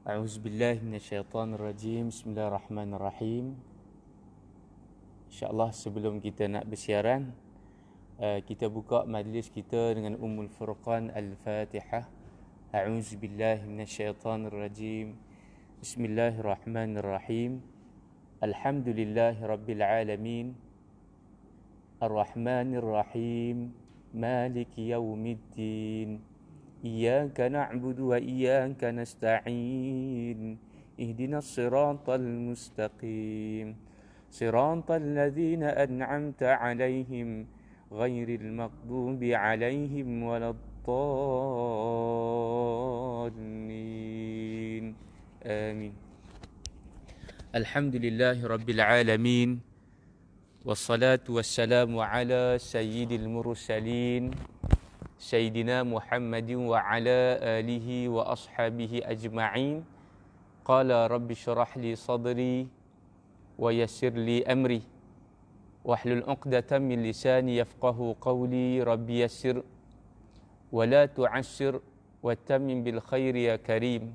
A'udzubillahi minasyaitonirrajim. Bismillahirrahmanirrahim. InsyaAllah sebelum kita nak bersiaran, kita buka majlis kita dengan Ummul Furqan Al-Fatihah. A'udzubillahi minasyaitonirrajim. Bismillahirrahmanirrahim. Alhamdulillahi rabbil alamin. Ar-Rahmanir-Rahim. Maliki yaumiddin. إياك نعبد وإياك نستعين اهدنا الصراط المستقيم صراط الذين أنعمت عليهم غير المغضوب عليهم ولا الضالين آمين. الحمد لله رب العالمين والصلاة والسلام على سيد المرسلين سيدنا محمد وعلى آله وأصحابه أجمعين. قال رب اشرح لي صدري ويسر لي أمري واحلل عقدة من لساني يفقه قولي. رب يسر ولا تعسر وتمم بالخير يا كريم.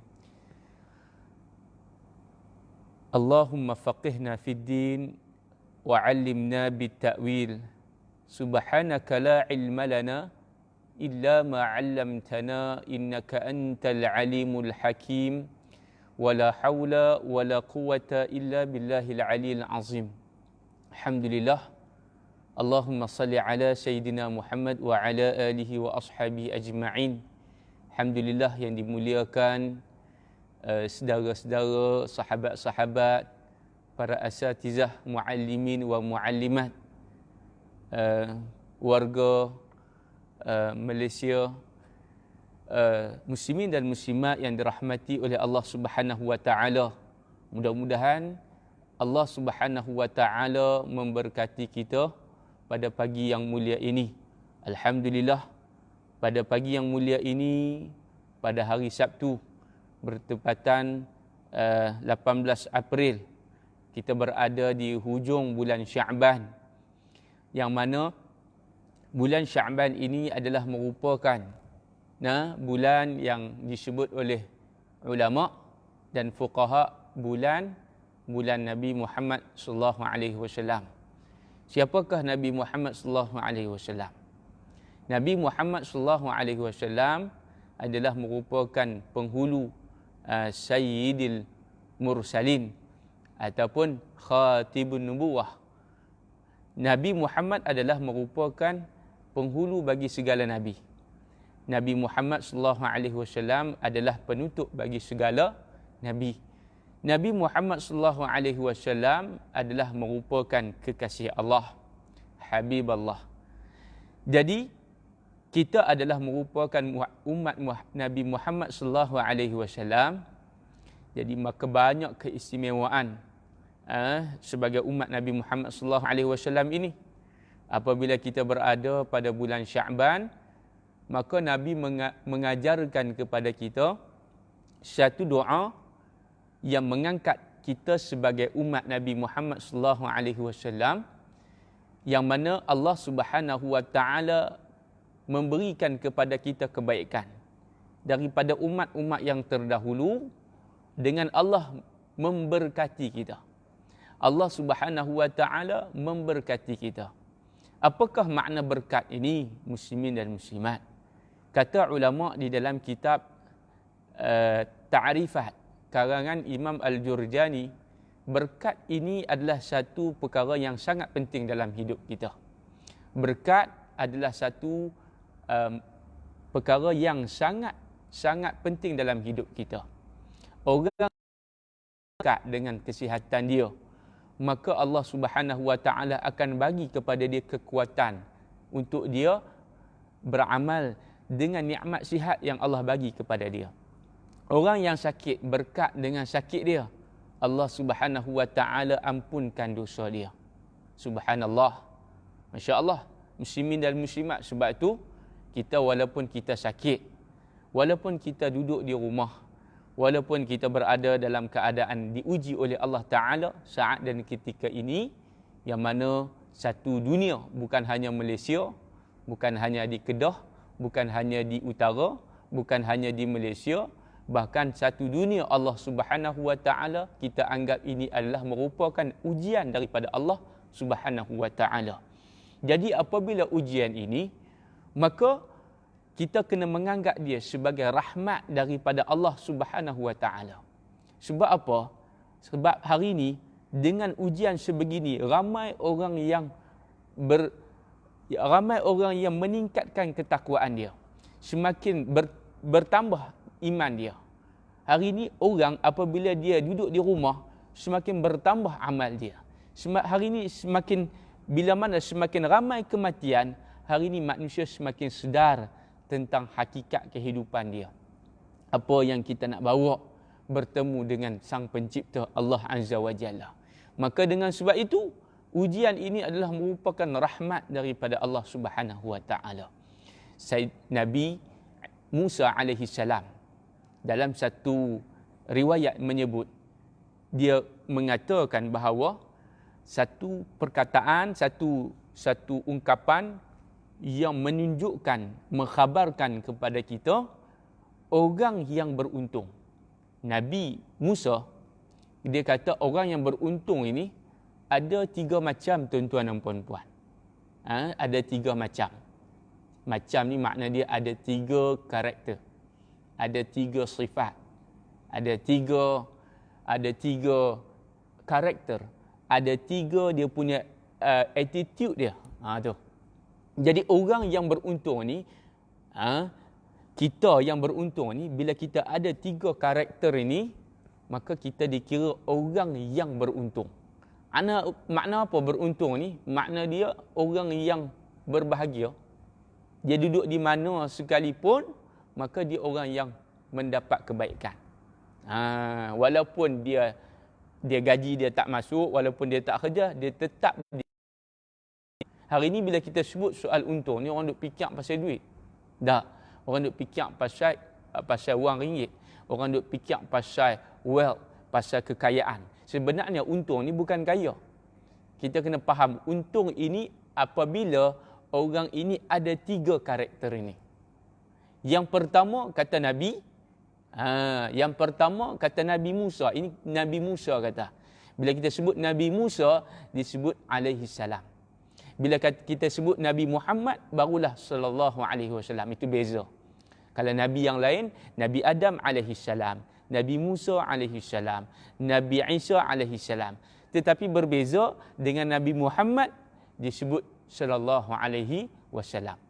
اللهم فقهنا في الدين وعلمنا بالتأويل. سبحانك لا علم لنا إلا ما علمتنا إنك أنت العليم الحكيم ولا حول ولا قوة إلا بالله العلي العظيم. الحمد لله. اللهم صل على سيدنا محمد وعلى آله وأصحابه أجمعين. Alhamdulillah yang dimuliakan saudara-saudara, sahabat-sahabat, para asatizah, muallimin wa muallimat, warga Malaysia, muslimin dan muslimat yang dirahmati oleh Allah Subhanahu wa taala. Mudah-mudahan Allah Subhanahu wa taala memberkati kita pada pagi yang mulia ini. Alhamdulillah, pada pagi yang mulia ini, pada hari Sabtu bertepatan 18 April, kita berada di hujung bulan Sya'ban, yang mana bulan Sya'ban ini adalah merupakan bulan yang disebut oleh ulama dan fuqaha bulan Nabi Muhammad sallallahu alaihi wasallam. Siapakah Nabi Muhammad sallallahu alaihi wasallam? Nabi Muhammad sallallahu alaihi wasallam adalah merupakan penghulu Sayyidil Mursalin ataupun Khatibun Nubuwah. Nabi Muhammad adalah merupakan penghulu bagi segala nabi. Nabi Muhammad sallallahu alaihi wasallam adalah penutup bagi segala nabi. Nabi Muhammad sallallahu alaihi wasallam adalah merupakan kekasih Allah, habib Allah. Jadi kita adalah merupakan umat Nabi Muhammad sallallahu alaihi wasallam. Jadi maka banyak keistimewaan sebagai umat Nabi Muhammad sallallahu alaihi wasallam ini. Apabila kita berada pada bulan Sya'ban, maka Nabi mengajarkan kepada kita satu doa yang mengangkat kita sebagai umat Nabi Muhammad sallallahu alaihi wasallam, yang mana Allah Subhanahu wa taala memberikan kepada kita kebaikan daripada umat-umat yang terdahulu, dengan Allah memberkati kita. Allah Subhanahu wa taala memberkati kita. Apakah makna berkat ini, muslimin dan muslimat? Kata ulama di dalam kitab Ta'rifat karangan Imam Al-Jurjani, berkat ini adalah satu perkara yang sangat penting dalam hidup kita. Berkat adalah satu perkara yang sangat penting dalam hidup kita. Orang berkat dengan kesihatan dia, maka Allah Subhanahu wa taala akan bagi kepada dia kekuatan untuk dia beramal dengan nikmat sihat yang Allah bagi kepada dia. Orang yang sakit, berkat dengan sakit dia, Allah Subhanahu wa taala ampunkan dosa dia. Subhanallah. Masya-Allah, muslimin dan muslimat. Sebab itu kita walaupun kita sakit, walaupun kita duduk di rumah, walaupun kita berada dalam keadaan diuji oleh Allah Ta'ala saat dan ketika ini, yang mana satu dunia, bukan hanya Malaysia, bukan hanya di Kedah, bukan hanya di utara, bukan hanya di Malaysia, Bahkan satu dunia Allah Subhanahu wa taala kita anggap ini adalah merupakan ujian daripada Allah Subhanahu wa taala. Jadi apabila ujian ini, maka kita kena menganggap dia sebagai rahmat daripada Allah Subhanahu wa taala. Sebab apa? Sebab hari ini dengan ujian sebegini ramai orang yang meningkatkan ketakwaan dia. Semakin bertambah iman dia. Hari ini orang apabila dia duduk di rumah, semakin bertambah amal dia. Hari ini bila mana semakin ramai kematian, hari ini manusia semakin sedar tentang hakikat kehidupan dia. Apa yang kita nak bawa bertemu dengan Sang Pencipta Allah Azza wa Jalla. Maka dengan sebab itu, ujian ini adalah merupakan rahmat daripada Allah Subhanahu wa taala. Nabi Musa alaihi salam dalam satu riwayat menyebut, dia mengatakan bahawa satu perkataan, satu ungkapan yang menunjukkan, mengkhabarkan kepada kita orang yang beruntung. Nabi Musa, dia kata orang yang beruntung ini ada 3 macam, tuan-tuan dan puan-puan. Ada 3 macam. Macam ni makna dia ada 3 karakter. Ada 3 sifat. Ada 3 karakter. Ada 3 dia punya attitude dia. Tu. Jadi orang yang beruntung ni, kita yang beruntung ni, bila kita ada 3 karakter ini, maka kita dikira orang yang beruntung. Makna apa beruntung ni? Makna dia orang yang berbahagia. Dia duduk di mana sekalipun, maka dia orang yang mendapat kebaikan. Walaupun dia gaji dia tak masuk, walaupun dia tak kerja, dia tetap. Hari ni bila kita sebut soal untung ni, orang duk fikir pasal duit. Tak. Orang duk fikir pasal wang ringgit. Orang duk fikir pasal wealth, pasal kekayaan. Sebenarnya untung ni bukan kaya. Kita kena faham untung ini apabila orang ini ada 3 karakter ini. Yang pertama kata Nabi, Nabi Musa. Ini Nabi Musa kata. Bila kita sebut Nabi Musa, disebut alaihi salam. Bila kita sebut Nabi Muhammad, barulah sallallahu alaihi wasallam. Itu beza. Kalau Nabi yang lain, Nabi Adam alaihi salam, Nabi Musa alaihi salam, Nabi Isa alaihi salam. Tetapi berbeza dengan Nabi Muhammad, disebut sallallahu alaihi wasallam.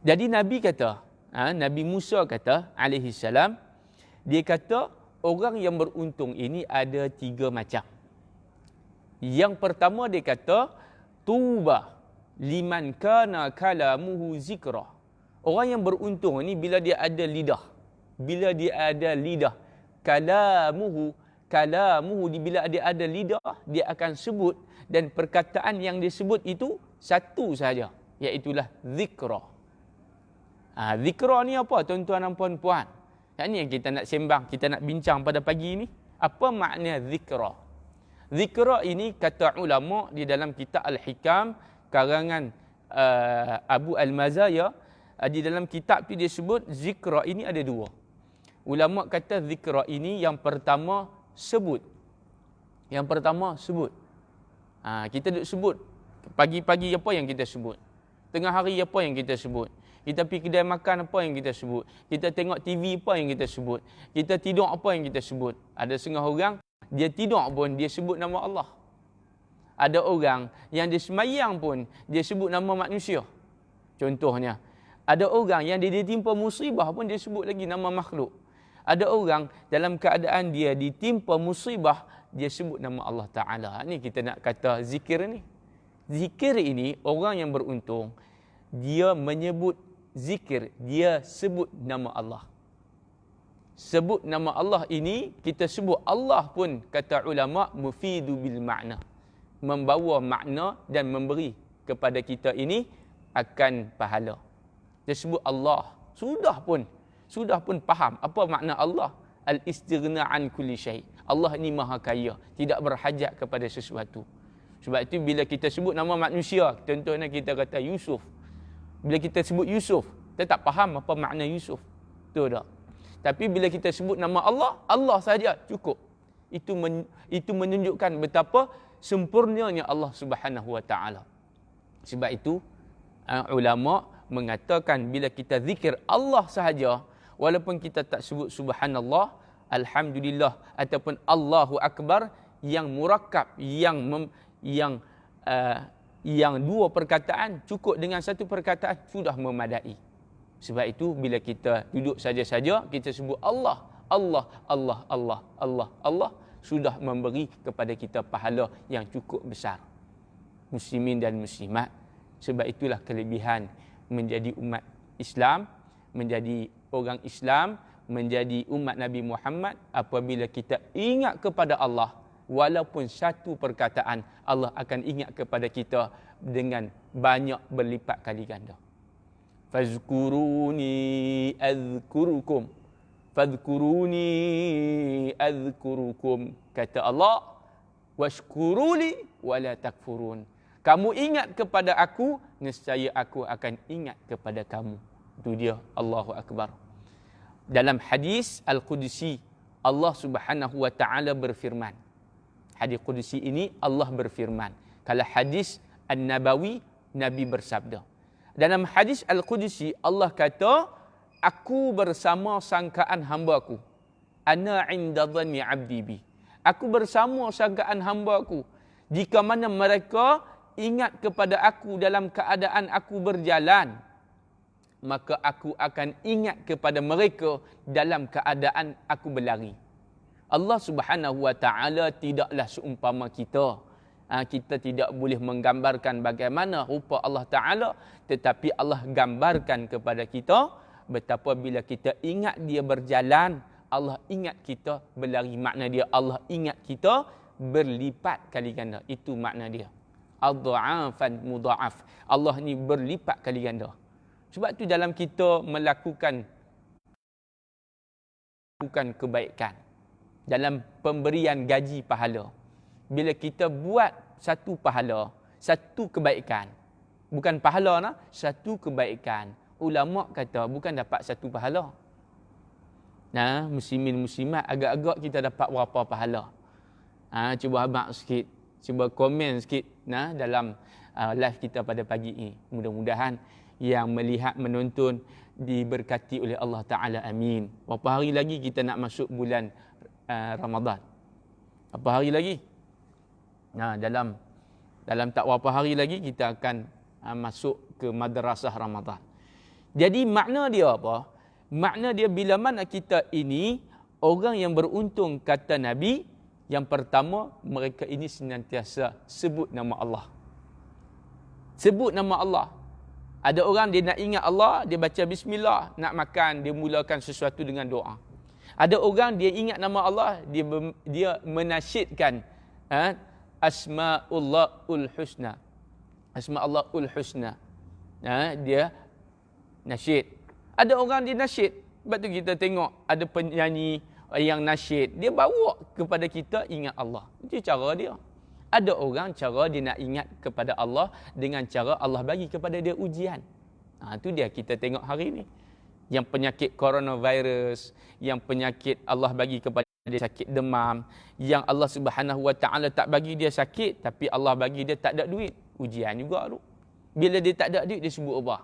Jadi Nabi kata, Nabi Musa kata alaihi salam, dia kata orang yang beruntung ini ada 3 macam. Yang pertama dia kata, tuba liman kana kalamuhu zikra. Orang yang beruntung ini bila dia ada lidah. Bila dia ada lidah, kalamuhu, bila dia ada lidah, dia akan sebut, dan perkataan yang disebut itu satu saja, iaitulah zikra. Zikra ni apa, tuan-tuan dan puan-puan? Yang ni yang kita nak sembang, kita nak bincang pada pagi ini. Apa makna zikra? Zikra ini kata ulama di dalam kitab Al-Hikam karangan Abu Al-Mazaya, di dalam kitab tu dia sebut zikra ini ada 2. Ulama kata zikra ini yang pertama sebut. Yang pertama sebut. Kita duk sebut. Pagi-pagi apa yang kita sebut? Tengah hari apa yang kita sebut? Kita pergi kedai makan apa yang kita sebut? Kita tengok TV apa yang kita sebut? Kita tidur apa yang kita sebut? Ada setengah orang, dia tidur pun dia sebut nama Allah. Ada orang yang dia semayang pun dia sebut nama manusia. Contohnya, ada orang yang dia ditimpa musibah pun dia sebut lagi nama makhluk. Ada orang dalam keadaan dia ditimpa musibah, dia sebut nama Allah Ta'ala. Ini kita nak kata zikir ni. Zikir ini, orang yang beruntung, dia menyebut zikir, dia sebut nama Allah. Sebut nama Allah ini, kita sebut Allah pun, kata ulama, mufidu bil makna. Membawa makna dan memberi kepada kita ini akan pahala. Dia sebut Allah. Sudah pun faham apa makna Allah. Al-istighna an kulli syai. Allah ini maha kaya, tidak berhajat kepada sesuatu. Sebab itu bila kita sebut nama manusia, contohnya kita kata Yusuf. Bila kita sebut Yusuf, kita tak faham apa makna Yusuf. Betul tak? Tapi bila kita sebut nama Allah, Allah saja cukup. Itu menunjukkan betapa sempurnanya Allah Subhanahu wa taala. Sebab itu ulama mengatakan bila kita zikir Allah sahaja, walaupun kita tak sebut subhanallah, alhamdulillah ataupun Allahu akbar, yang murakkab, yang dua perkataan cukup dengan satu perkataan sudah memadai. Sebab itu bila kita duduk saja-saja kita sebut Allah, Allah, Allah, Allah, Allah, Allah, sudah memberi kepada kita pahala yang cukup besar. Muslimin dan muslimat, sebab itulah kelebihan menjadi umat Islam, menjadi orang Islam, menjadi umat Nabi Muhammad. Apabila kita ingat kepada Allah, walaupun satu perkataan, Allah akan ingat kepada kita dengan banyak berlipat kali ganda. Fazkuruni azkurukum, fadhkuruni azkurukum, kata Allah, washkuruli wala takfurun. Kamu ingat kepada aku, nescaya aku akan ingat kepada kamu. Itu dia, Allahu akbar. Dalam hadis Al-Qudsi, Allah Subhanahu wa taala berfirman. Hadis Qudsi ini Allah berfirman. Kalau hadis An-Nabawi, Nabi bersabda. Dalam hadis Al-Qudsi, Allah kata, aku bersama sangkaan hamba-Ku. Ana inda dhanni 'abdi bi. Aku bersama sangkaan hamba-Ku. Jika mana mereka ingat kepada aku dalam keadaan aku berjalan, maka aku akan ingat kepada mereka dalam keadaan aku berlari. Allah Subhanahu wa taala tidaklah seumpama kita. Kita tidak boleh menggambarkan bagaimana rupa Allah Taala, tetapi Allah gambarkan kepada kita betapa bila kita ingat dia berjalan, Allah ingat kita berlari. Makna dia Allah ingat kita berlipat kali ganda. Itu makna dia. Adha'afan mudha'af. Allah ni berlipat kali ganda. Sebab tu dalam kita melakukan kebaikan, dalam pemberian gaji pahala, bila kita buat satu pahala, satu kebaikan, bukan pahala nah, satu kebaikan, ulama kata bukan dapat satu pahala. Nah, muslimin muslimat, agak-agak kita dapat berapa pahala? Cuba abang sikit, cuba komen sikit nah dalam live kita pada pagi ini. Mudah-mudahan yang melihat menonton diberkati oleh Allah Taala, amin. Berapa hari lagi kita nak masuk bulan Ramadan? Apa hari lagi? Nah, dalam tak berapa hari lagi kita akan masuk ke madrasah Ramadan. Jadi makna dia apa? Makna dia bila mana kita ini orang yang beruntung, kata Nabi, yang pertama mereka ini senantiasa sebut nama Allah. Sebut nama Allah. Ada orang dia nak ingat Allah, dia baca bismillah, nak makan dia mulakan sesuatu dengan doa. Ada orang dia ingat nama Allah, dia menasyidkan Asma'ullahul Husna. Asma'ullahul Husna. Dia nasyid. Ada orang dia nasyid. Sebab tu kita tengok ada penyanyi yang nasyid, dia bawa kepada kita ingat Allah. Itu cara dia. Ada orang cara dia nak ingat kepada Allah dengan cara Allah bagi kepada dia ujian. Itu dia kita tengok hari ni. Yang penyakit coronavirus, yang penyakit Allah bagi kepada dia sakit demam, yang Allah Subhanahu wa taala tak bagi dia sakit tapi Allah bagi dia tak ada duit, ujian juga tu. Bila dia tak ada duit dia sebut apa?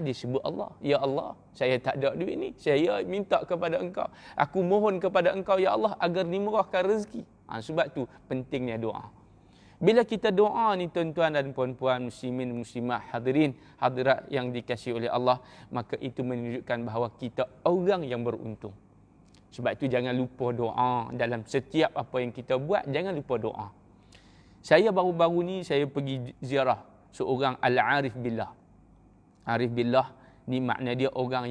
Dia sebut Allah. Ya Allah, saya tak ada duit ni, saya minta kepada Engkau. Aku mohon kepada Engkau ya Allah agar dimurahkan rezeki. Sebab tu pentingnya doa. Bila kita doa ni tuan-tuan dan puan-puan, muslimin muslimat, hadirin hadirat yang dikasihi oleh Allah, maka itu menunjukkan bahawa kita orang yang beruntung. Sebab itu jangan lupa doa dalam setiap apa yang kita buat, jangan lupa doa. Saya baru-baru ni saya pergi ziarah seorang al-arif billah. Arif billah ni makna dia orang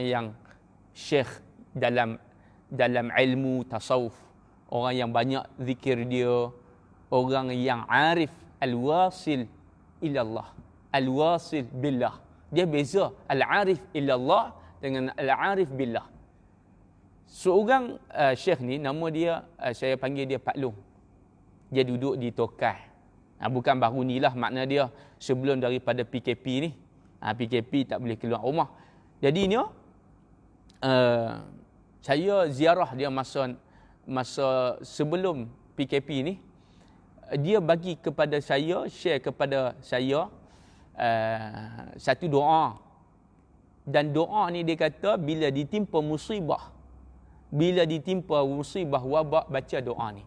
yang syekh dalam ilmu tasawuf, orang yang banyak zikir dia, orang yang arif, al-wasil ilallah, al-wasil billah. Dia beza al-arif ilallah dengan al-arif billah. Seorang syekh ni, nama dia, saya panggil dia Pak Long. Dia duduk di Tokaj. Bukan baru ni lah, makna dia sebelum daripada PKP ni. PKP tak boleh keluar rumah. Jadi saya ziarah dia masa sebelum PKP ni. Dia bagi kepada saya, share kepada saya satu doa. Dan doa ni dia kata bila ditimpa musibah, wabak, baca doa ni.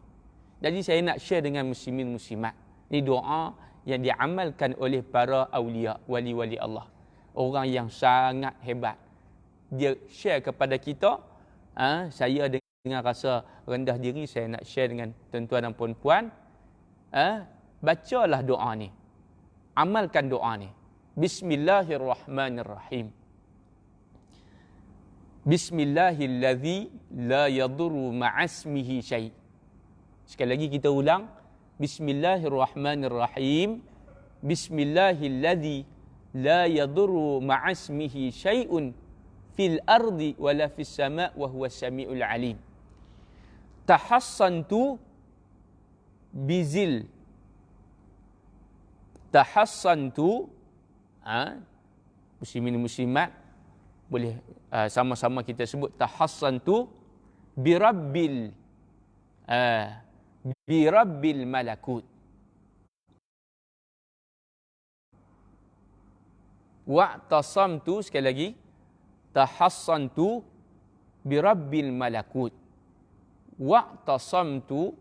Jadi saya nak share dengan muslimin muslimat. Ini doa yang diamalkan oleh para awliya, wali-wali Allah. Orang yang sangat hebat. Dia share kepada kita. Saya dengan rasa rendah diri, saya nak share dengan tuan-tuan dan puan-puan. Bacalah doa ni. Amalkan doa ni. Bismillahirrahmanirrahim. Bismillahilladzi la yadurru ma'asmihi syai'. Sekali lagi kita ulang. Bismillahirrahmanirrahim. Bismillahilladzi la yadurru ma'asmihi syai'un fil ardi wala fis sama' wa huwas sami'ul alim. Tahassantu bizil. Tahassantu, muslimin muslimat boleh sama-sama kita sebut tahassantu birabbil malakut. Wa'tasamtu, sekali lagi, tahassantu birabbil malakut. Wa'tasamtu,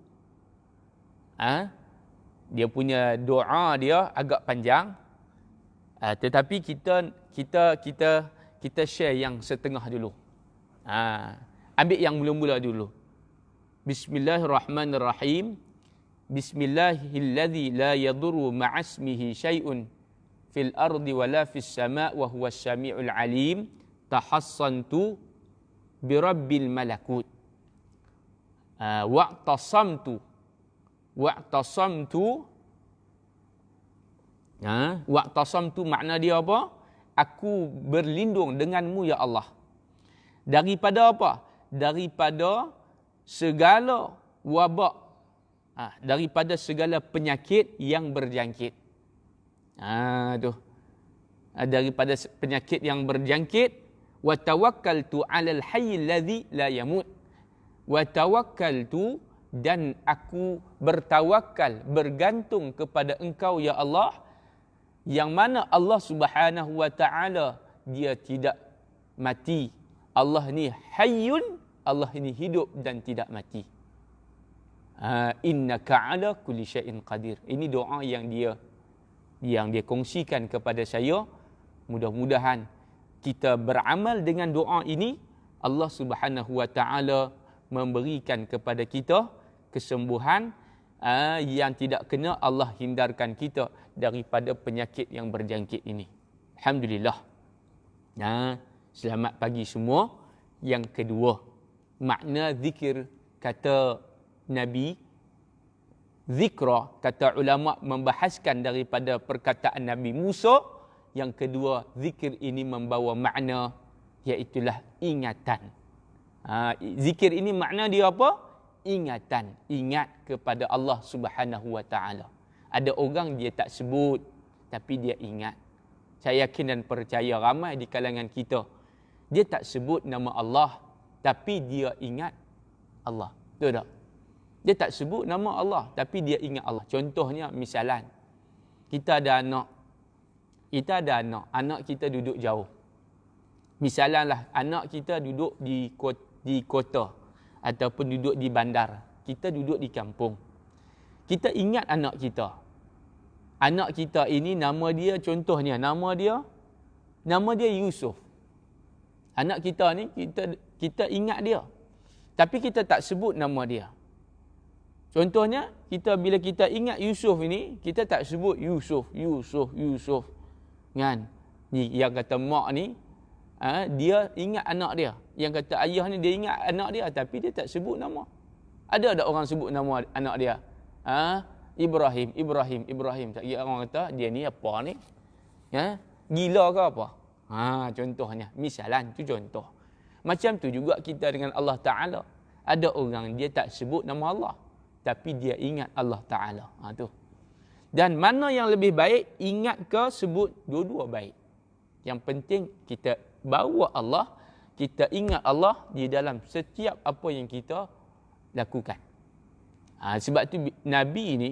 dia punya doa dia agak panjang, tetapi kita share yang setengah dulu. Ambil yang mula-mula dulu. Bismillahirrahmanirrahim. Bismillahilladzi la yadurru ma'asmihi syai'un fil ardi wala fis sama' wa huwas sami'ul alim. Tahassantu birabbil malakut. Wa'tasamtu. Wa'tasamtu makna dia apa? Aku berlindung denganmu ya Allah. Daripada apa? Daripada segala wabak, daripada segala penyakit yang berjangkit. Daripada penyakit yang berjangkit. Wa tawakkaltu 'alal hayyil ladzi la yamut. Wa tawakkaltu, dan aku bertawakal, bergantung kepada Engkau ya Allah, yang mana Allah Subhanahu wa taala dia tidak mati. Allah ni hayyun, Allah ini hidup dan tidak mati. Innaka ala kulli syai'in qadir. Ini doa yang dia kongsikan kepada saya. Mudah-mudahan kita beramal dengan doa ini, Allah Subhanahu wa taala memberikan kepada kita kesembuhan yang tidak kena Allah hindarkan kita daripada penyakit yang berjangkit ini. Alhamdulillah. Selamat pagi semua. Yang kedua, makna zikir, kata Nabi, zikra, kata ulama membahaskan daripada perkataan Nabi Musa. Yang kedua, zikir ini membawa makna, iaitulah ingatan. Zikir ini makna dia apa? Ingatan, ingat kepada Allah Subhanahu wa taala. Ada orang dia tak sebut tapi dia ingat. Saya yakin dan percaya ramai di kalangan kita, dia tak sebut nama Allah tapi dia ingat Allah. Betul tak? Dia tak sebut nama Allah tapi dia ingat Allah. Contohnya misalan, kita ada anak. Anak kita duduk jauh. Misalanlah anak kita duduk di kota ataupun duduk di bandar. Kita duduk di kampung. Kita ingat anak kita. Anak kita ini nama dia, contohnya nama dia Yusuf. Anak kita ni kita ingat dia. Tapi kita tak sebut nama dia. Contohnya bila kita ingat Yusuf ini, kita tak sebut Yusuf. Kan? Ni yang kata mak ni, dia ingat anak dia. Yang kata ayah ni dia ingat anak dia tapi dia tak sebut nama. Ada orang sebut nama anak dia? Ibrahim. Tak kira orang kata dia ni apa ni? Gila ke apa? Contohnya, misalan tu contoh. Macam tu juga kita dengan Allah Taala. Ada orang dia tak sebut nama Allah tapi dia ingat Allah Taala. Tu. Dan mana yang lebih baik, ingat ke sebut, dua-dua baik. Yang penting kita bawa Allah, kita ingat Allah di dalam setiap apa yang kita lakukan. Sebab tu Nabi ini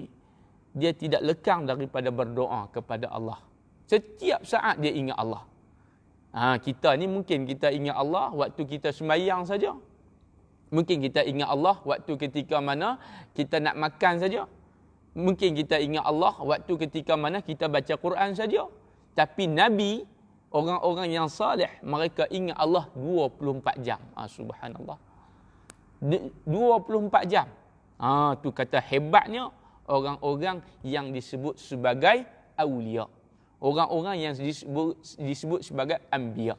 dia tidak lekang daripada berdoa kepada Allah. Setiap saat dia ingat Allah. Kita ni mungkin kita ingat Allah waktu kita sembahyang saja. Mungkin kita ingat Allah waktu ketika mana kita nak makan saja. Mungkin kita ingat Allah waktu ketika mana kita baca Quran saja. Tapi Nabi, orang-orang yang salih, mereka ingat Allah 24 jam. Subhanallah. 24 jam. Tu kata hebatnya orang-orang yang disebut sebagai awliya. Orang-orang yang disebut sebagai anbiya.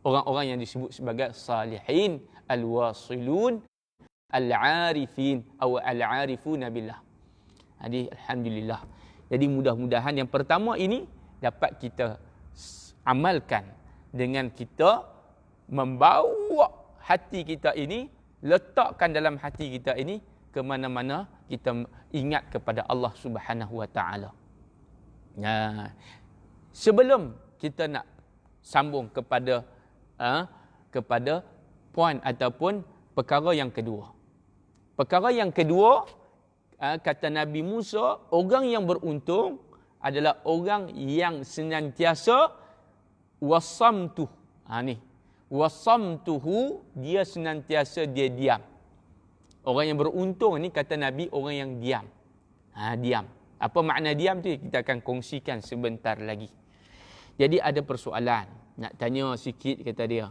Orang-orang yang disebut sebagai salihin, al-wasilun, al-arifin atau al-arifuna billah. Jadi alhamdulillah. Jadi mudah-mudahan yang pertama ini dapat kita amalkan dengan kita membawa hati kita ini, letakkan dalam hati kita ini ke mana-mana kita ingat kepada Allah Subhanahu Wa Taala. Sebelum kita nak sambung kepada poin ataupun perkara yang kedua. Perkara yang kedua, kata Nabi Musa, orang yang beruntung adalah orang yang senantiasa wasamtuh. Wasamtuhu, dia senantiasa dia diam. Orang yang beruntung ni kata Nabi orang yang diam. Diam. Apa makna diam tu kita akan kongsikan sebentar lagi. Jadi ada persoalan. Nak tanya sikit kata dia.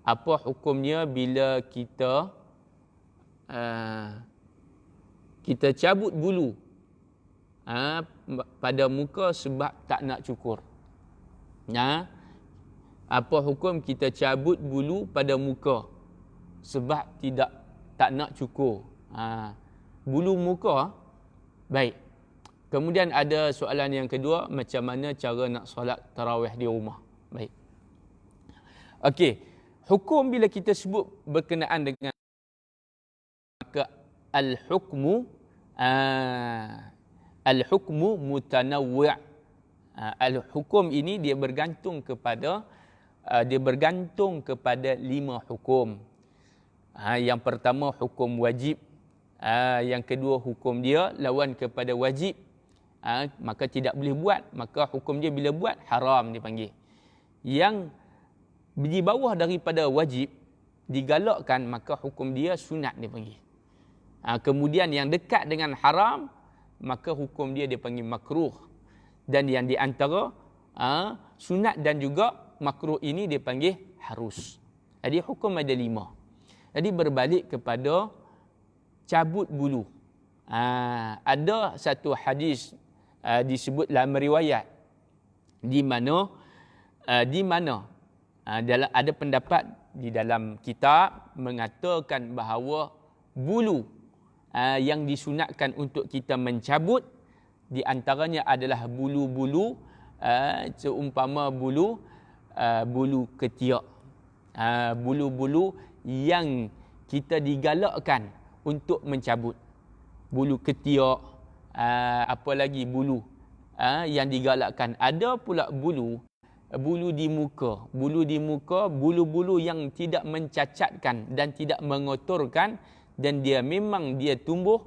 Apa hukumnya bila kita cabut bulu pada muka sebab tak nak cukur? Apa hukum kita cabut bulu pada muka sebab tak nak cukur? Bulu muka. Baik. Kemudian ada soalan yang kedua, macam mana cara nak solat tarawih di rumah? Baik. Okey. Hukum bila kita sebut berkenaan dengan maka al-hukmu mutanawwi'. Al-hukum ini dia bergantung kepada 5 hukum. Yang pertama hukum wajib. Yang kedua hukum dia lawan kepada wajib. Maka tidak boleh buat. Maka hukum dia bila buat haram dipanggil. Yang di bawah daripada wajib digalakkan, maka hukum dia sunat dipanggil. Kemudian yang dekat dengan haram, maka hukum dia dipanggil makruh. Dan yang di antara sunat dan juga makruh ini dipanggil harus. Jadi hukum ada 5. Jadi berbalik kepada cabut bulu. Ada satu hadis disebut dalam riwayat di mana ada pendapat di dalam kitab mengatakan bahawa bulu yang disunatkan untuk kita mencabut di antaranya adalah bulu-bulu seumpama bulu ketiak. Bulu-bulu yang kita digalakkan untuk mencabut. Bulu ketiak, apa lagi bulu yang digalakkan. Ada pula bulu di muka. Bulu-bulu yang tidak mencacatkan dan tidak mengotorkan, dan dia memang dia tumbuh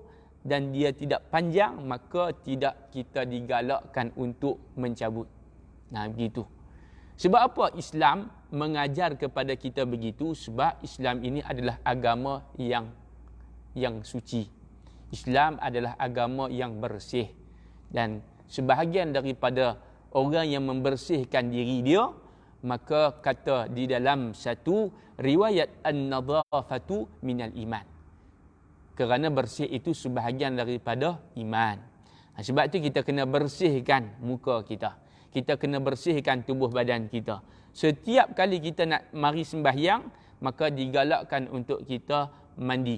dan dia tidak panjang, maka tidak kita digalakkan untuk mencabut. Begitu. Sebab apa Islam mengajar kepada kita begitu? Sebab Islam ini adalah agama yang suci. Islam adalah agama yang bersih. Dan sebahagian daripada orang yang membersihkan diri dia, maka kata di dalam satu riwayat an-nadhafatu minal iman. Kerana bersih itu sebahagian daripada iman. Sebab itu kita kena bersihkan muka kita. Kita kena bersihkan tubuh badan kita. Setiap kali kita nak mari sembahyang, maka digalakkan untuk kita mandi.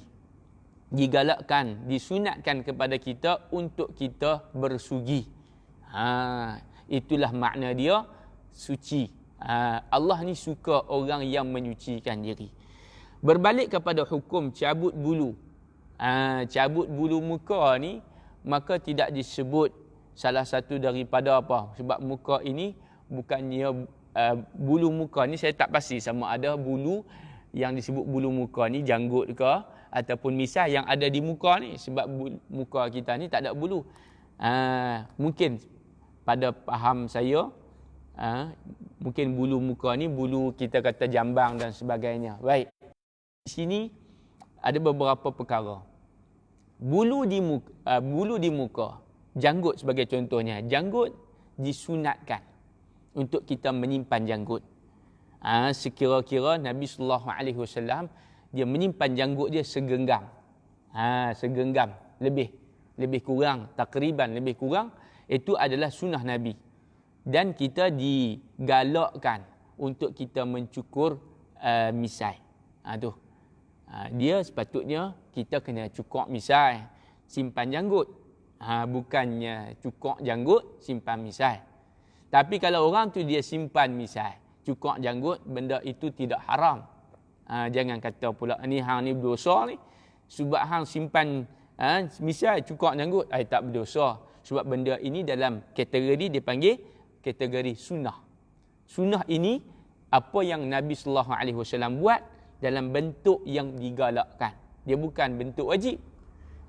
Digalakkan, disunatkan kepada kita untuk kita bersugi. Itulah makna dia suci. Allah ni suka orang yang menyucikan diri. Berbalik kepada hukum cabut bulu. Cabut bulu muka ni, maka tidak disebut salah satu daripada apa? Sebab muka ini bukannya bulu muka ni saya tak pasti sama ada bulu yang disebut bulu muka ni janggut ke ataupun misai yang ada di muka ni, sebab muka kita ni tak ada bulu. Mungkin pada faham saya mungkin bulu muka ni bulu kita kata jambang dan sebagainya. Baik. Di sini ada beberapa perkara. Bulu di muka, janggut sebagai contohnya. Janggut disunatkan untuk kita menyimpan janggut. Sekira-kira Nabi sallallahu alaihi wasallam dia menyimpan janggut dia segenggam. Segenggam lebih kurang, takriban lebih kurang, itu adalah sunnah Nabi. Dan kita digalakkan untuk kita mencukur misai. Dia sepatutnya kita kena cukur misai, simpan janggut. Bukannya cukur janggut, simpan misai. Tapi kalau orang tu dia simpan misai, cukur janggut, benda itu tidak haram. Jangan kata pula ni hang ni berdosa ni sebab hang simpan misai cukur janggut, tak berdosa. Sebab benda ini dalam kategori dipanggil kategori sunnah. Sunnah ini apa yang Nabi sallallahu alaihi wasallam buat dalam bentuk yang digalakkan. Dia bukan bentuk wajib.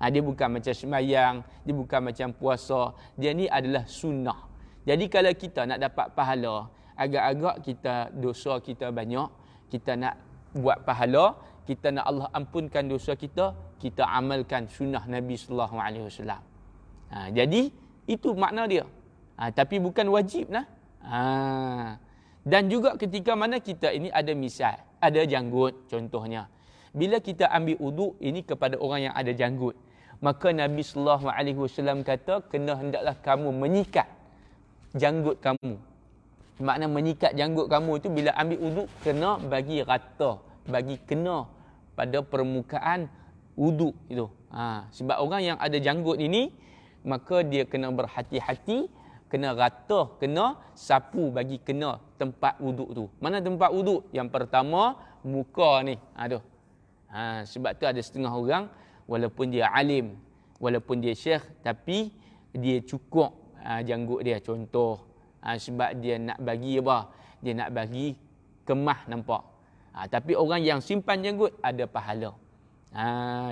Dia bukan macam sembahyang, dia bukan macam puasa. Dia ni adalah sunnah. Jadi kalau kita nak dapat pahala, agak-agak kita dosa kita banyak, kita nak buat pahala, kita nak Allah ampunkan dosa kita, kita amalkan sunnah Nabi sallallahu alaihi wasallam. Jadi itu makna dia. Tapi bukan wajib nah. Dan juga ketika mana kita ini ada misal, ada janggut contohnya. Bila kita ambil uduk ini kepada orang yang ada janggut, maka Nabi sallallahu alaihi wasallam kata kena hendaklah kamu menyikat janggut kamu. Makna menyikat janggut kamu itu bila ambil uduk kena bagi rata, bagi kena pada permukaan uduk itu. Sebab orang yang ada janggut ini maka dia kena berhati-hati, kena rata, kena sapu bagi kena tempat wuduk tu. Mana tempat wuduk? Yang pertama muka ni. Sebab tu ada setengah orang walaupun dia alim, walaupun dia syekh, tapi dia cukur janggut dia, contoh. Sebab dia nak bagi apa? Dia nak bagi kemah nampak. Tapi orang yang simpan janggut ada pahala.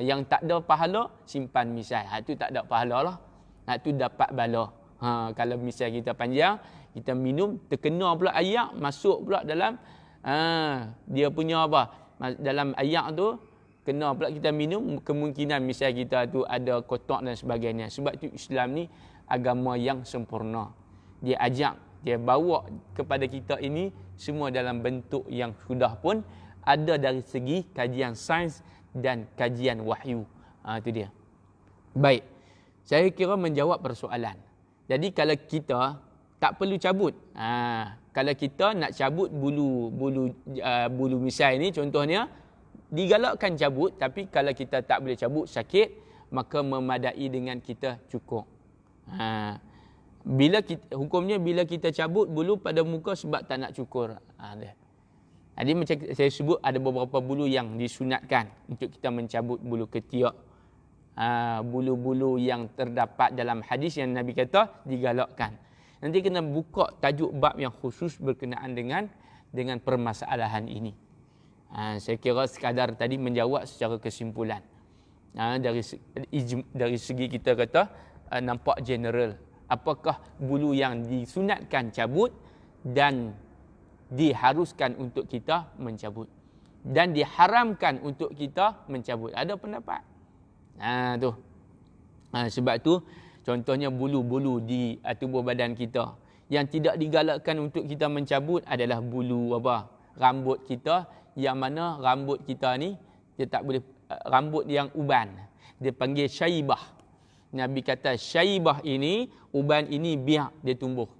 Yang tak ada pahala simpan misai. Itu tak ada pahala lah. Itu dapat bala. Kalau misal kita panjang, kita minum, terkena pula ayak, masuk pula dalam dia punya apa? Dalam ayak tu kena pula kita minum, kemungkinan misal kita tu ada kotak dan sebagainya. Sebab tu Islam ni agama yang sempurna. Dia ajak, dia bawa kepada kita ini semua dalam bentuk yang sudah pun ada dari segi kajian sains dan kajian wahyu. Itu dia. Baik. Saya kira menjawab persoalan. Jadi kalau kita tak perlu cabut. Kalau kita nak cabut bulu misai ni contohnya, digalakkan cabut, tapi kalau kita tak boleh cabut sakit, maka memadai dengan kita cukur. Hukumnya bila kita cabut bulu pada muka sebab tak nak cukur. Jadi macam saya sebut ada beberapa bulu yang disunatkan untuk kita mencabut bulu ketiak. Bulu-bulu yang terdapat dalam hadis yang Nabi kata digalakkan. Nanti kena buka tajuk bab yang khusus berkenaan dengan permasalahan ini. Saya kira sekadar tadi menjawab secara kesimpulan. Dari segi kita kata nampak general. Apakah bulu yang disunatkan cabut dan diharuskan untuk kita mencabut dan diharamkan untuk kita mencabut. Ada pendapat. Sebab tu contohnya bulu-bulu di tubuh badan kita yang tidak digalakkan untuk kita mencabut adalah bulu rambut kita, yang mana rambut kita ni dia tak boleh, rambut yang uban dia panggil syaibah. Nabi kata syaibah ini, uban ini biar dia tumbuh.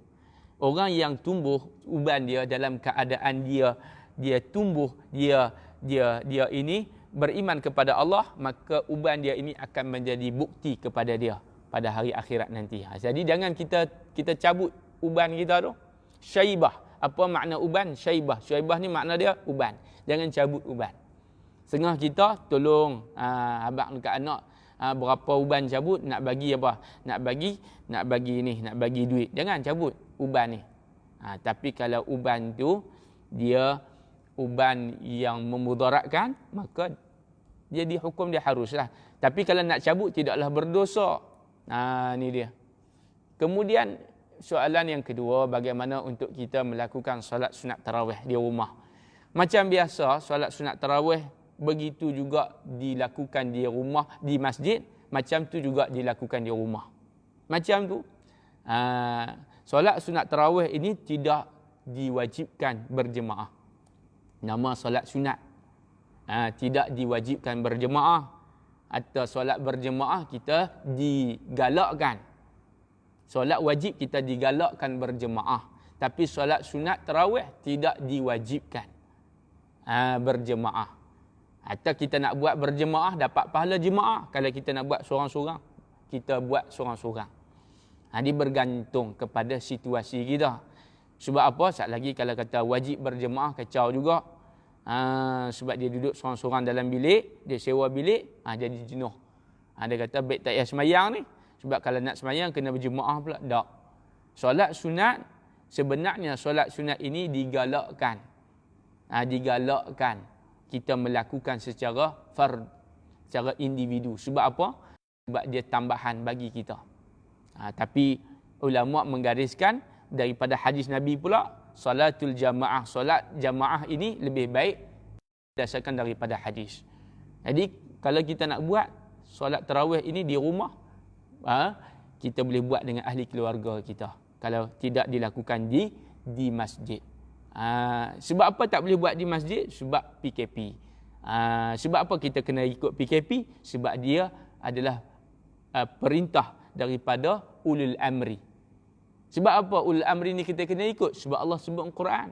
Orang yang tumbuh uban dia dalam keadaan dia tumbuh, dia ini beriman kepada Allah, maka uban dia ini akan menjadi bukti kepada dia pada hari akhirat nanti. Jadi jangan kita cabut uban kita tu. Syaibah. Apa makna uban? Syaibah. Syaibah ni makna dia uban. Jangan cabut uban. Setengah kita tolong abang dekat anak berapa uban cabut, nak bagi apa? Nak bagi duit. Jangan cabut uban ni. Tapi kalau uban tu dia uban yang memudaratkan, maka dia dihukum dia haruslah. Tapi kalau nak cabut tidaklah berdosa. Ni dia. Kemudian soalan yang kedua, bagaimana untuk kita melakukan solat sunat tarawih di rumah? Macam biasa, solat sunat tarawih begitu juga dilakukan di rumah, di masjid, macam tu juga dilakukan di rumah. Macam tu. Solat sunat tarawih ini tidak diwajibkan berjemaah. Nama solat sunat. Tidak diwajibkan berjemaah. Atau solat berjemaah kita digalakkan. Solat wajib kita digalakkan berjemaah. Tapi solat sunat tarawih tidak diwajibkan berjemaah. Atau kita nak buat berjemaah dapat pahala jemaah. Kalau kita nak buat seorang-seorang, kita buat seorang-seorang. Ini bergantung kepada situasi kita. Sebab apa? Sekali lagi kalau kata wajib berjemaah, kacau juga. Sebab dia duduk seorang-seorang dalam bilik, dia sewa bilik, jadi jenuh. Dia kata baik tak payah semayang ni. Sebab kalau nak semayang kena berjemaah pula. Tak. Solat sunat, sebenarnya solat sunat ini digalakkan. Digalakkan kita melakukan secara fard, secara individu. Sebab apa? Sebab dia tambahan bagi kita. Tapi ulama menggariskan daripada hadis Nabi pula, salatul jamaah, solat jamaah ini lebih baik berdasarkan daripada hadis. Jadi kalau kita nak buat solat tarawih ini di rumah, kita boleh buat dengan ahli keluarga kita. Kalau tidak dilakukan di masjid. Sebab apa tak boleh buat di masjid? Sebab PKP. Sebab apa kita kena ikut PKP? Sebab dia adalah perintah daripada ulul amri. Sebab apa ulul amri ni kita kena ikut? Sebab Allah sebut dalam Quran.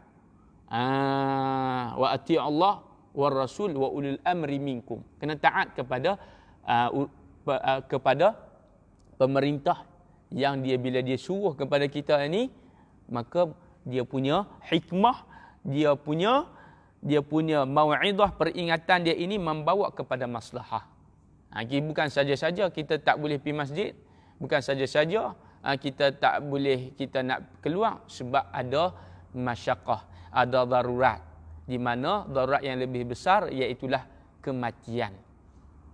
Wa ati'u Allah war rasul wa ulul amri minkum. Kena taat kepada pemerintah yang dia bila dia suruh kepada kita ni, maka dia punya hikmah, dia punya mau'izah, peringatan dia ini membawa kepada maslahah. Bukan saja-saja kita tak boleh pergi masjid, bukan saja-saja kita tak boleh, kita nak keluar sebab ada masyaqqah, ada darurat, di mana darurat yang lebih besar iaitulah kematian.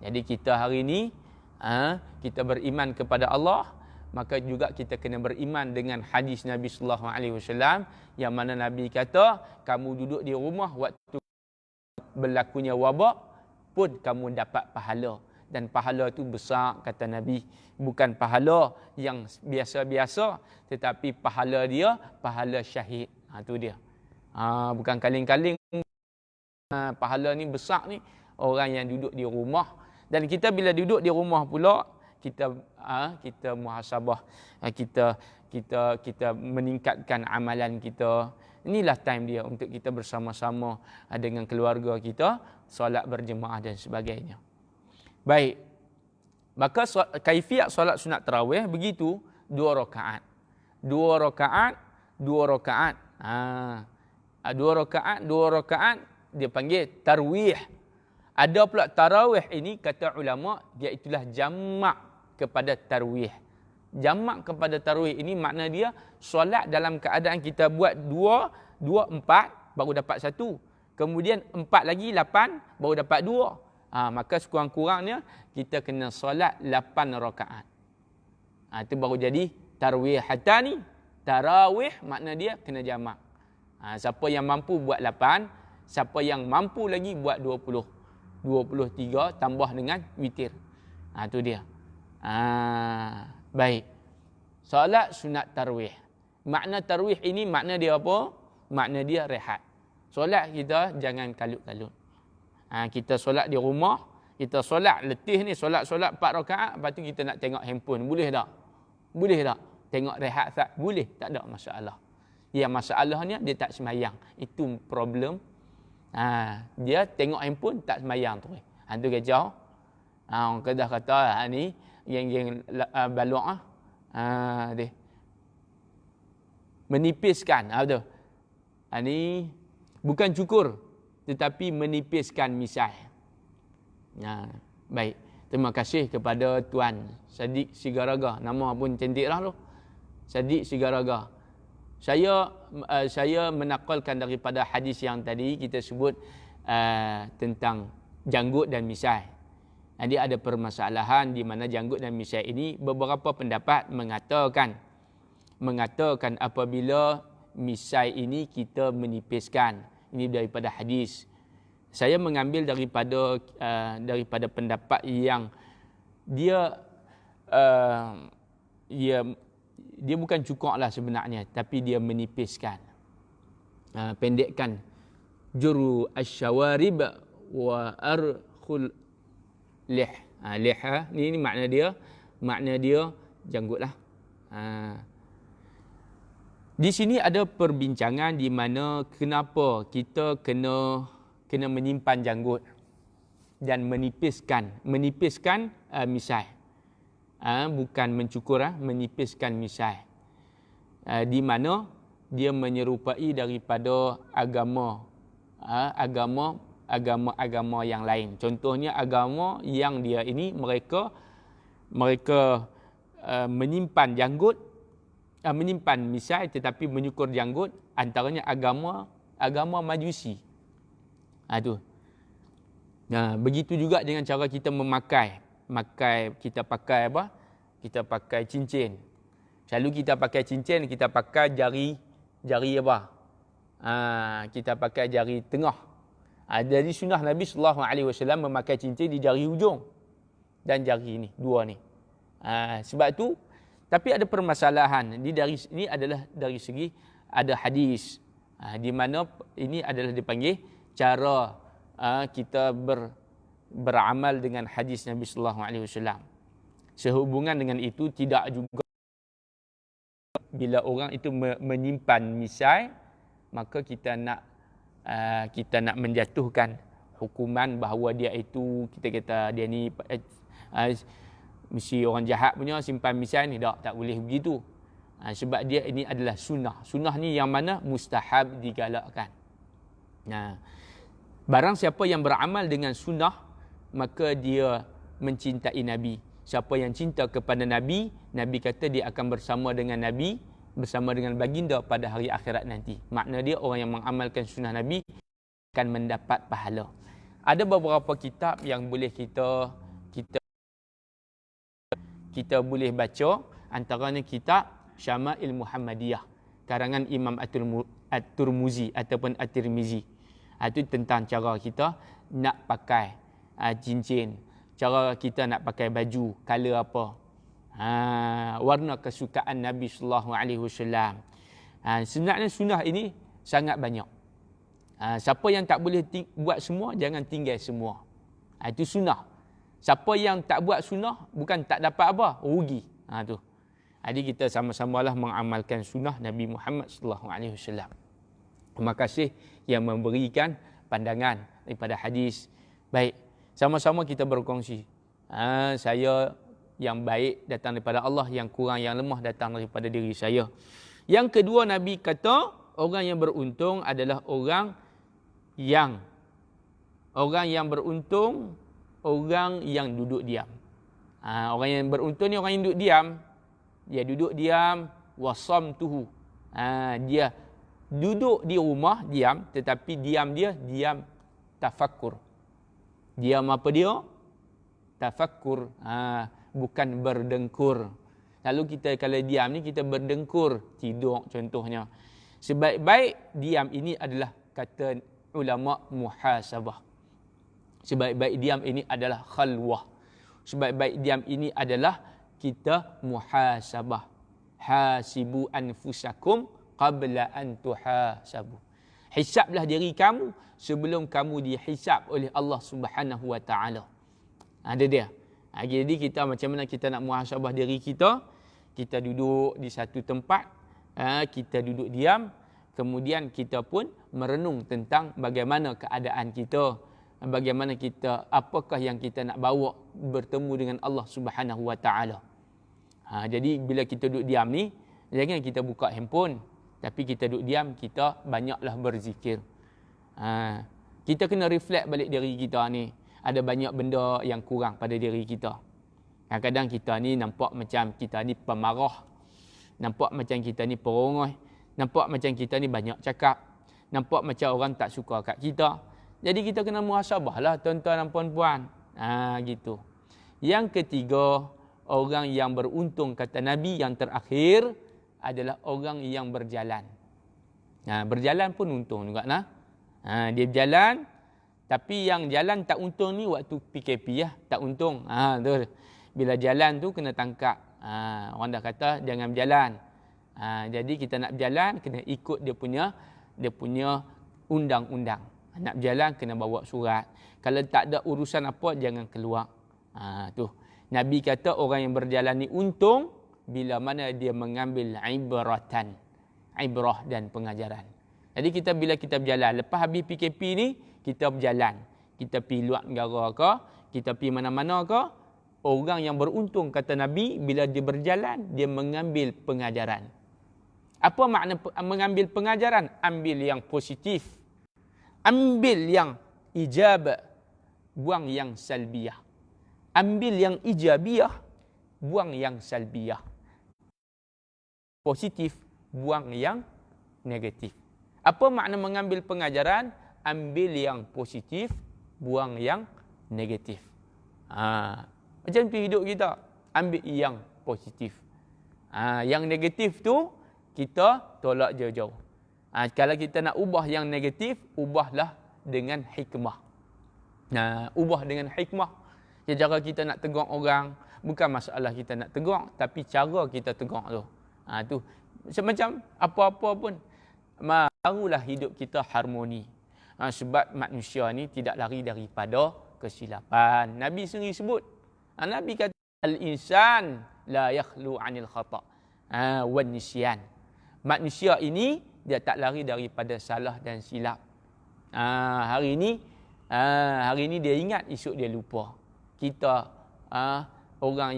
Jadi kita hari ini kita beriman kepada Allah, maka juga kita kena beriman dengan hadis Nabi sallallahu alaihi wasallam yang mana Nabi kata, kamu duduk di rumah waktu berlakunya wabak pun kamu dapat pahala, dan pahala itu besar kata Nabi, bukan pahala yang biasa-biasa, tetapi pahala dia pahala syahid. Itu dia. Bukan kaling-kaling. Pahala ni besar ni orang yang duduk di rumah. Dan kita bila duduk di rumah pula, kita muhasabah, kita meningkatkan amalan kita. Inilah time dia untuk kita bersama-sama dengan keluarga kita, solat berjemaah dan sebagainya. Baik. Maka kaifiat solat sunat tarawih begitu, 2 rakaat. 2 rakaat, 2 rakaat. 2 rakaat dia panggil tarwih. Ada pula tarawih ini kata ulama dia itulah jamak kepada tarwih. Jamak kepada tarwih ini makna dia solat dalam keadaan kita buat 2, 4 baru dapat 1. Kemudian 4 lagi 8 baru dapat 2. Maka sekurang-kurangnya kita kena solat 8 rakaat. Itu baru jadi tarwih hatani. Tarawih makna dia kena jamak. Siapa yang mampu buat 8, siapa yang mampu lagi buat 20. 23 tambah dengan witir. Itu dia. Baik. Solat sunat tarwih. Makna tarwih ini makna dia apa? Makna dia rehat. Solat kita jangan kalut-kalut. Kita solat di rumah, kita solat letih ni, solat 4 rakaat, lepas tu kita nak tengok handphone. Boleh tak? Boleh tak? Tengok rehat tak? Boleh. Tak ada masalah. Yang masalahnya dia tak semayang. Itu problem. Dia tengok handphone tak semayang tu. Itu kacau. Orang Kedah kata ni geng-geng balok dia menipiskan. Betul. Ni bukan cukur tetapi menipiskan misai. Baik. Terima kasih kepada Tuan Sadiq Sigaraga. Nama pun cantiklah tu. Sadiq Sigaraga. Saya menakalkan daripada hadis yang tadi kita sebut tentang janggut dan misai. Jadi ada permasalahan di mana janggut dan misai ini beberapa pendapat mengatakan apabila misai ini kita menipiskan. Ini daripada hadis. Saya mengambil daripada pendapat yang dia bukan cukur lah sebenarnya, tapi dia menipiskan, pendekkan. Juru asyawarib wa arkhul lih. Liha ni makna dia janggut lah. Di sini ada perbincangan di mana kenapa kita kena menyimpan janggut dan menipiskan misai. Bukan mencukur, menipiskan misai. Di mana dia menyerupai daripada agama yang lain. Contohnya agama yang dia ini mereka menyimpan janggut, menyimpan misai tetapi menyukur janggut, antaranya agama Majusi. Begitu juga dengan cara kita kita pakai apa? Kita pakai cincin. Selalu kita pakai cincin, kita pakai jari apa? Kita pakai jari tengah. Jadi sunnah Nabi SAW memakai cincin di jari hujung dan jari ini, dua ni. Sebab tu, tapi ada permasalahan. Ini adalah dari segi ada hadis. Di mana ini adalah dipanggil cara kita beramal dengan hadis Nabi SAW. Sehubungan dengan itu, tidak juga bila orang itu menyimpan misai, maka kita nak menjatuhkan hukuman bahawa dia itu, kita kata dia ni mesti orang jahat punya simpan misai ni. Tak boleh begitu. Sebab dia ini adalah sunnah. Sunnah ni yang mana mustahab digalakkan. Barang siapa yang beramal dengan sunnah, maka dia mencintai Nabi. Siapa yang cinta kepada Nabi, Nabi kata dia akan bersama dengan Nabi, bersama dengan baginda pada hari akhirat nanti. Makna dia orang yang mengamalkan sunnah Nabi akan mendapat pahala. Ada beberapa kitab yang boleh kita boleh baca, antaranya kitab Syama'il Muhammadiyah karangan Imam At-Tirmizi ataupun At-Tirmizi. Itu tentang cara kita nak pakai cincin, cara kita nak pakai baju, color apa, warna kesukaan Nabi SAW. Sebenarnya sunnah ini sangat banyak. Siapa yang tak boleh buat semua, jangan tinggal semua. Itu sunnah. Siapa yang tak buat sunnah, bukan tak dapat apa, rugi. Tu. Jadi kita sama-samalah mengamalkan sunnah Nabi Muhammad SAW. Terima kasih yang memberikan pandangan daripada hadis. Baik, sama-sama kita berkongsi. Saya yang baik datang daripada Allah, yang kurang, yang lemah datang daripada diri saya. Yang kedua, Nabi kata orang yang beruntung adalah orang yang beruntung, orang yang duduk diam. Orang yang beruntung ni orang yang duduk diam. Dia duduk diam, wasamtuhu. Dia duduk di rumah diam, tetapi diam tafakkur. Diam apa dia? Tafakkur. Bukan berdengkur. Lalu kita kalau diam ni kita berdengkur, tidur contohnya. Sebaik-baik diam ini adalah kata ulama muhasabah. Sebaik-baik diam ini adalah khalwah. Sebaik-baik diam ini adalah kita muhasabah. Hasibu anfusakum qabla an tuhasabu. Hisablah diri kamu sebelum kamu dihisab oleh Allah Subhanahu wa taala. Ada dia. Jadi kita macam mana kita nak muhasabah diri kita? Kita duduk di satu tempat, kita duduk diam, kemudian kita pun merenung tentang bagaimana keadaan kita, bagaimana kita, apakah yang kita nak bawa bertemu dengan Allah Subhanahu wa taala. Jadi bila kita duduk diam ni, jangan kita buka handphone, tapi kita duduk diam, kita banyaklah berzikir. Kita kena reflect balik diri kita ni. Ada banyak benda yang kurang pada diri kita. Kadang-kadang kita ni nampak macam kita ni pemarah, nampak macam kita ni perongos, Nampak macam kita ni banyak cakap. Nampak macam orang tak suka kat kita. Jadi kita kena muhasabah lah tuan-tuan dan puan-puan. Gitu. Yang ketiga, orang yang beruntung kata Nabi yang terakhir adalah orang yang berjalan. Berjalan pun untung juga nah. Dia berjalan, tapi yang jalan tak untung ni waktu PKP tak untung. Tu. Bila jalan tu kena tangkap. Orang dah kata jangan berjalan. Jadi kita nak berjalan kena ikut dia punya undang-undang. Nak berjalan kena bawa surat. Kalau tak ada urusan apa jangan keluar. Tu. Nabi kata orang yang berjalan ni untung bila mana dia mengambil ibrah dan pengajaran. Jadi bila kita berjalan, lepas habis PKP ni, kita berjalan. Kita pergi luar negara ke, kita pergi mana-mana ke, orang yang beruntung kata Nabi, bila dia berjalan, dia mengambil pengajaran. Apa makna mengambil pengajaran? Ambil yang positif. Ambil yang ijab, buang yang salbiyah. Ambil yang ijabiyah, buang yang salbiyah. Positif, buang yang negatif. Apa makna mengambil pengajaran? Ambil yang positif, buang yang negatif. Macam tu hidup kita. Ambil yang positif. Yang negatif tu, kita tolak jauh-jauh. Kalau kita nak ubah yang negatif, ubahlah dengan hikmah. Ubah dengan hikmah. Cara kita nak tegur orang, bukan masalah kita nak tegur, tapi cara kita tegur tu. Tu. Macam apa-apa pun, barulah hidup kita harmoni. Sebab manusia ni tidak lari daripada kesilapan. Nabi sendiri sebut. Nabi kata, al-insan la yakhlu anil khata' wan nisyan. Manusia ini, dia tak lari daripada salah dan silap. Hari ini dia ingat, esok dia lupa. Kita orang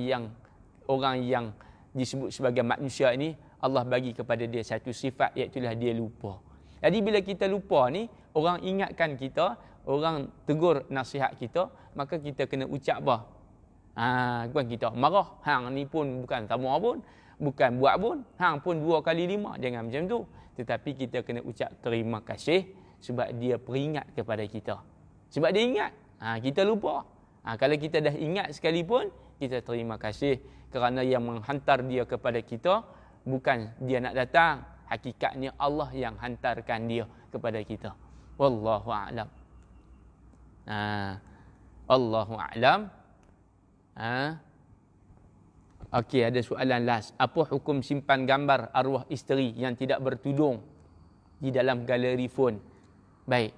yang disebut sebagai manusia ini, Allah bagi kepada dia satu sifat, iaitu dia lupa. Jadi bila kita lupa ni, orang ingatkan kita, orang tegur nasihat kita, maka kita kena ucap apa? Bukan kita marah, hang ni pun bukan sama pun, bukan buat pun, hang pun 2 kali 5, jangan macam tu. Tetapi kita kena ucap terima kasih sebab dia peringat kepada kita. Sebab dia ingat, kita lupa. Kalau kita dah ingat sekalipun, kita terima kasih kerana yang menghantar dia kepada kita, bukan dia nak datang. Hakikatnya Allah yang hantarkan dia kepada kita. Wallahu a'lam. Allahu a'lam. Okey, ada soalan last. Apa hukum simpan gambar arwah isteri yang tidak bertudung di dalam galeri phone? Baik.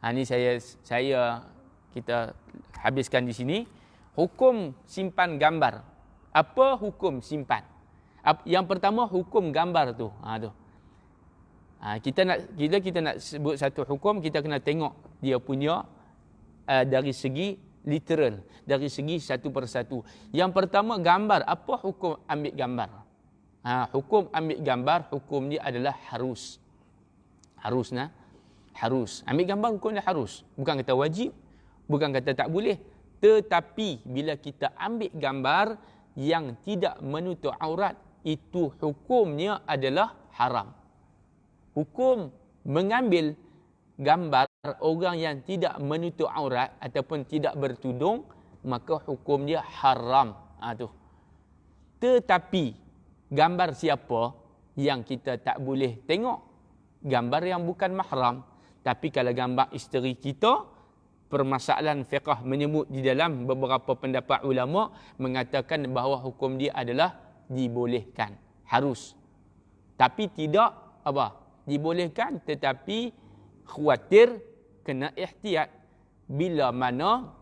Ini kita habiskan di sini. Hukum simpan gambar. Apa hukum simpan? Yang pertama, hukum gambar tu. Kita nak sebut satu hukum, kita kena tengok dia punya dari segi literal, dari segi satu persatu. Yang pertama, gambar. Apa hukum ambil gambar? Hukum ambil gambar, hukum dia adalah harus. Harus. Ambil gambar hukum dia harus. Bukan kata wajib, bukan kata tak boleh. Tetapi bila kita ambil gambar yang tidak menutup aurat, itu hukumnya adalah haram. Hukum mengambil gambar orang yang tidak menutup aurat ataupun tidak bertudung, maka hukum dia haram. Tetapi gambar siapa yang kita tak boleh tengok? Gambar yang bukan mahram. Tapi kalau gambar isteri kita, permasalahan fiqh menyebut di dalam beberapa pendapat ulama mengatakan bahawa hukum dia adalah dibolehkan, harus. Tapi tidak dibolehkan, tetapi khawatir kena ihtiyat. Bila mana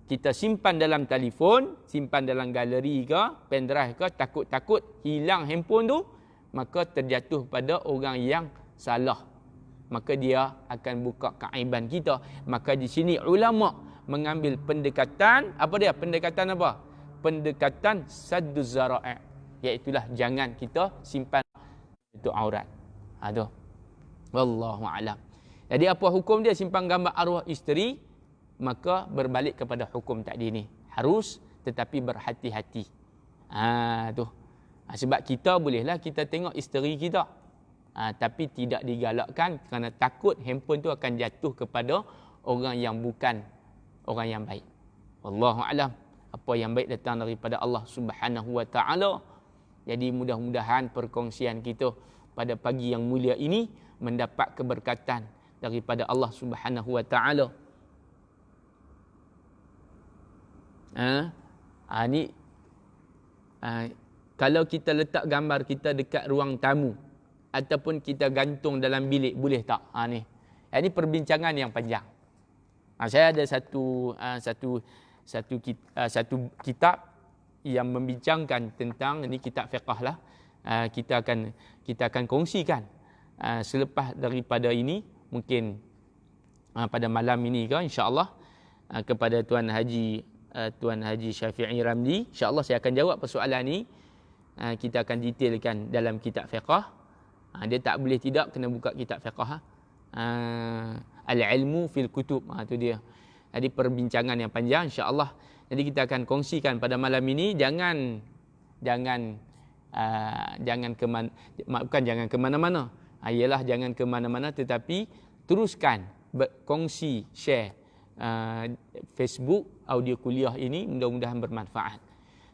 kita simpan dalam telefon, simpan dalam galeri ke, pendrive ke, takut-takut hilang handphone tu, maka terjatuh pada orang yang salah. Maka dia akan buka keaiban kita. Maka di sini ulama mengambil pendekatan, pendekatan apa? Pendekatan sadduz zara'i', iaitulah jangan kita simpan itu aurat. Wallahu a'lam. Jadi apa hukum dia simpan gambar arwah isteri? Maka berbalik kepada hukum tadi ni. Harus, tetapi berhati-hati. Sebab kita bolehlah kita tengok isteri kita. Tapi tidak digalakkan kerana takut handphone tu akan jatuh kepada orang yang bukan orang yang baik. Wallahu alam. Apa yang baik datang daripada Allah Subhanahu wa taala. Jadi mudah-mudahan perkongsian kita pada pagi yang mulia ini mendapat keberkatan daripada Allah Subhanahu wa taala. Kalau kita letak gambar kita dekat ruang tamu ataupun kita gantung dalam bilik, boleh tak? Ini perbincangan yang panjang. Saya ada satu kitab yang membincangkan tentang ini, kitab fiqh lah. Kita akan kongsikan selepas daripada ini, mungkin pada malam ini ke insya-Allah, kepada Tuan Haji Syafi'i Ramli. InsyaAllah saya akan jawab persoalan ni. Kita akan detailkan dalam kitab fiqh. Dia tak boleh tidak kena buka kitab fiqh. Al-ilmu fil kutub. Itu dia. Jadi perbincangan yang panjang insya-Allah. Jadi kita akan kongsikan pada malam ini. Jangan ke mana-mana. Ialah jangan ke mana-mana, tetapi teruskan berkongsi, share Facebook audio kuliah ini, mudah-mudahan bermanfaat.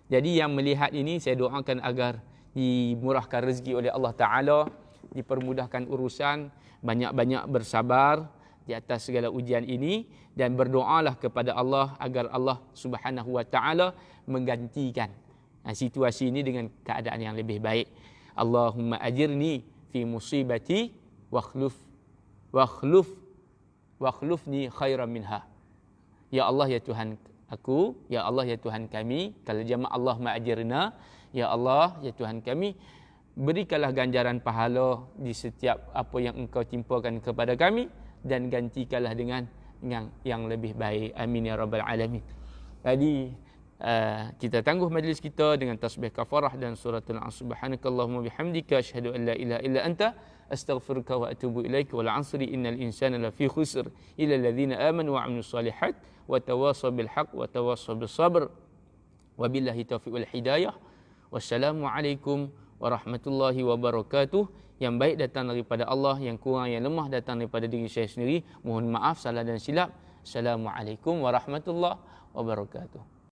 Jadi yang melihat ini saya doakan agar dimurahkan rezeki oleh Allah Ta'ala, dipermudahkan urusan, banyak-banyak bersabar di atas segala ujian ini, dan berdoalah kepada Allah agar Allah Subhanahu wa Ta'ala menggantikan situasi ini dengan keadaan yang lebih baik. Allahumma ajirni fi musibati wakhlufni khairan minha. Ya Allah, ya Tuhan aku, ya Allah, ya Tuhan kami. Kalau jemaah Allahumma ajirna, ya Allah, ya Tuhan kami, berikanlah ganjaran pahala di setiap apa yang Engkau timpakan kepada kami, dan gantikanlah dengan yang lebih baik. Amin ya rabbal alamin. Jadi kita tangguh majlis kita dengan tasbih kafarah dan suratul Asr. Subhanakallahumma bihamdika asyhadu an la ilaha illa anta astaghfiruka wa atubu ilaika. Wal 'asri innal insana lafi khusr illa alladhina amanu wa 'amilus solihat wa tawassaw bil haqq wa tawassaw bis sabr. Wabillahi taufiq wal hidayah. Wassalamualaikum warahmatullahi wabarakatuh. Yang baik datang daripada Allah, yang kurang, yang lemah datang daripada diri saya sendiri. Mohon maaf salah dan silap. Assalamualaikum warahmatullahi wabarakatuh.